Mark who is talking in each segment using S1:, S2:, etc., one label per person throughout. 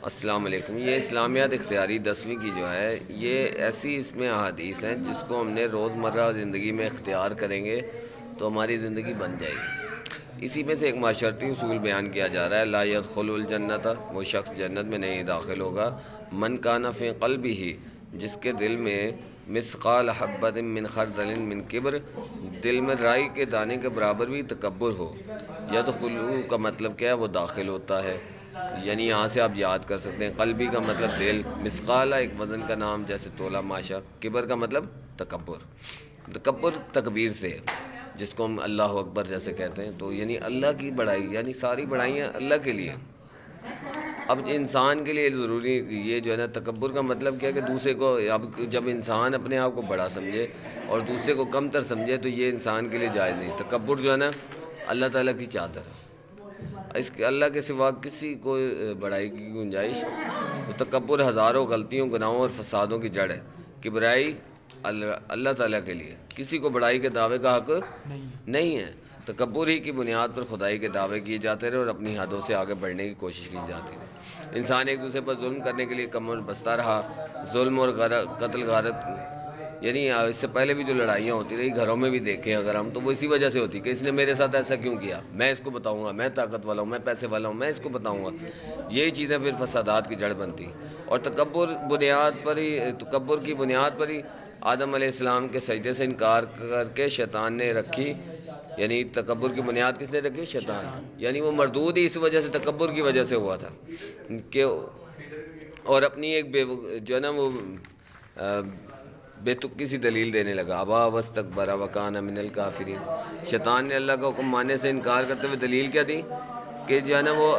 S1: السلام علیکم۔ یہ اسلامیات اختیاری 10ویں کی جو ہے، یہ ایسی اس میں احادیث ہیں جس کو ہم نے روزمرہ زندگی میں اختیار کریں گے تو ہماری زندگی بن جائے گی۔ اسی میں سے ایک معاشرتی اصول بیان کیا جا رہا ہے، لا يدخل الجنت، وہ شخص جنت میں نہیں داخل ہوگا، من کان فی قلبہ، جس کے دل میں مثقال حبۃ من خردل من کبر، دل میں رائی کے دانے کے برابر بھی تکبر ہو۔ یدخلو کا مطلب کیا ہے؟ وہ داخل ہوتا ہے، یعنی یہاں سے آپ یاد کر سکتے ہیں۔ قلبی کا مطلب دل، مثقال ایک وزن کا نام جیسے تولہ ماشا، کبر کا مطلب تکبر، تکبر تکبیر سے ہے، جس کو ہم اللہ اکبر جیسے کہتے ہیں، تو یعنی اللہ کی بڑائی، یعنی ساری بڑائیاں اللہ کے لیے۔ اب انسان کے لیے ضروری یہ جو ہے نا، تکبر کا مطلب کیا کہ دوسرے کو، اب جب انسان اپنے آپ کو بڑا سمجھے اور دوسرے کو کم تر سمجھے تو یہ انسان کے لیے جائز نہیں۔ تکبر جو ہے نا اللہ تعالیٰ کی چادر ہے، اس کے اللہ کے سوا کسی کو بڑائی کی گنجائش۔ تکبر ہزاروں غلطیوں، گناہوں اور فسادوں کی جڑ ہے۔ کبریائی اللہ تعالیٰ کے لیے کسی کو بڑائی کے دعوے کا حق نہیں ہے۔ تکبر ہی کی بنیاد پر خدائی کے دعوے کیے جاتے رہے اور اپنی حدوں سے آگے بڑھنے کی کوشش کی جاتی ہے۔ انسان ایک دوسرے پر ظلم کرنے کے لیے کمر بستہ رہا۔ ظلم اور قتل غارت، یعنی اس سے پہلے بھی جو لڑائیاں ہوتی رہی گھروں میں بھی دیکھیں اگر ہم، تو وہ اسی وجہ سے ہوتی کہ اس نے میرے ساتھ ایسا کیوں کیا، میں اس کو بتاؤں گا، میں طاقت والا ہوں، میں پیسے والا ہوں، میں اس کو بتاؤں گا۔ یہی چیزیں پھر فسادات کی جڑ بنتی۔ اور تکبر کی بنیاد پر ہی آدم علیہ السلام کے سجدے سے انکار کر کے شیطان نے رکھی، یعنی تکبر کی بنیاد کس نے رکھی؟ شیطان، یعنی وہ مردود ہی اس وجہ سے، تکبر کی وجہ سے ہوا تھا کہ، اور اپنی ایک جو ہے نا وہ بے تکی سی دلیل دینے لگا، ابا واستکبر وکان من الکافرین۔ شیطان نے اللہ کا حکم ماننے سے انکار کرتے ہوئے دلیل کیا دی کہ جو ہے نا وہ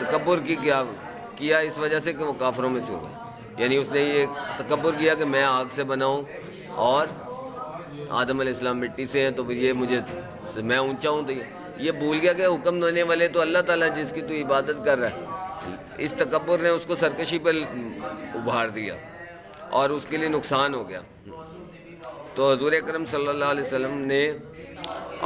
S1: تکبر کی کیا اس وجہ سے کہ وہ کافروں میں سے ہو گئے، یعنی اس نے یہ تکبر کیا کہ میں آگ سے بنا ہوں اور آدم علیہ السلام مٹی سے ہیں، تو یہ مجھے، میں اونچا ہوں، تو یہ بھول گیا کہ حکم دینے والے تو اللہ تعالیٰ جس کی تو عبادت کر رہا ہے۔ اس تکبر نے اس کو سرکشی پر ابھار دیا اور اس کے لیے نقصان ہو گیا۔ تو حضور اکرم صلی اللہ علیہ وسلم نے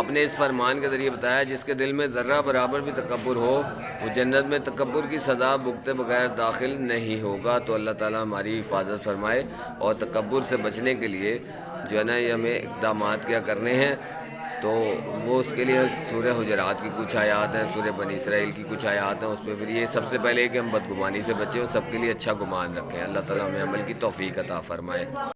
S1: اپنے اس فرمان کے ذریعے بتایا، جس کے دل میں ذرہ برابر بھی تکبر ہو وہ جنت میں تکبر کی سزا بھگتے بغیر داخل نہیں ہوگا۔ تو اللہ تعالیٰ ہماری حفاظت فرمائے، اور تکبر سے بچنے کے لیے جو ہے نا یہ ہمیں اقدامات کیا کرنے ہیں، تو وہ اس کے لیے سورہ حجرات کی کچھ آیات ہیں، سورہ بنی اسرائیل کی کچھ آیات ہیں، اس پہ پھر یہ سب سے پہلے کہ ہم بدگمانی سے بچیں اور سب کے لیے اچھا گمان رکھیں۔ اللہ تعالیٰ ہمیں عمل کی توفیق عطا فرمائے۔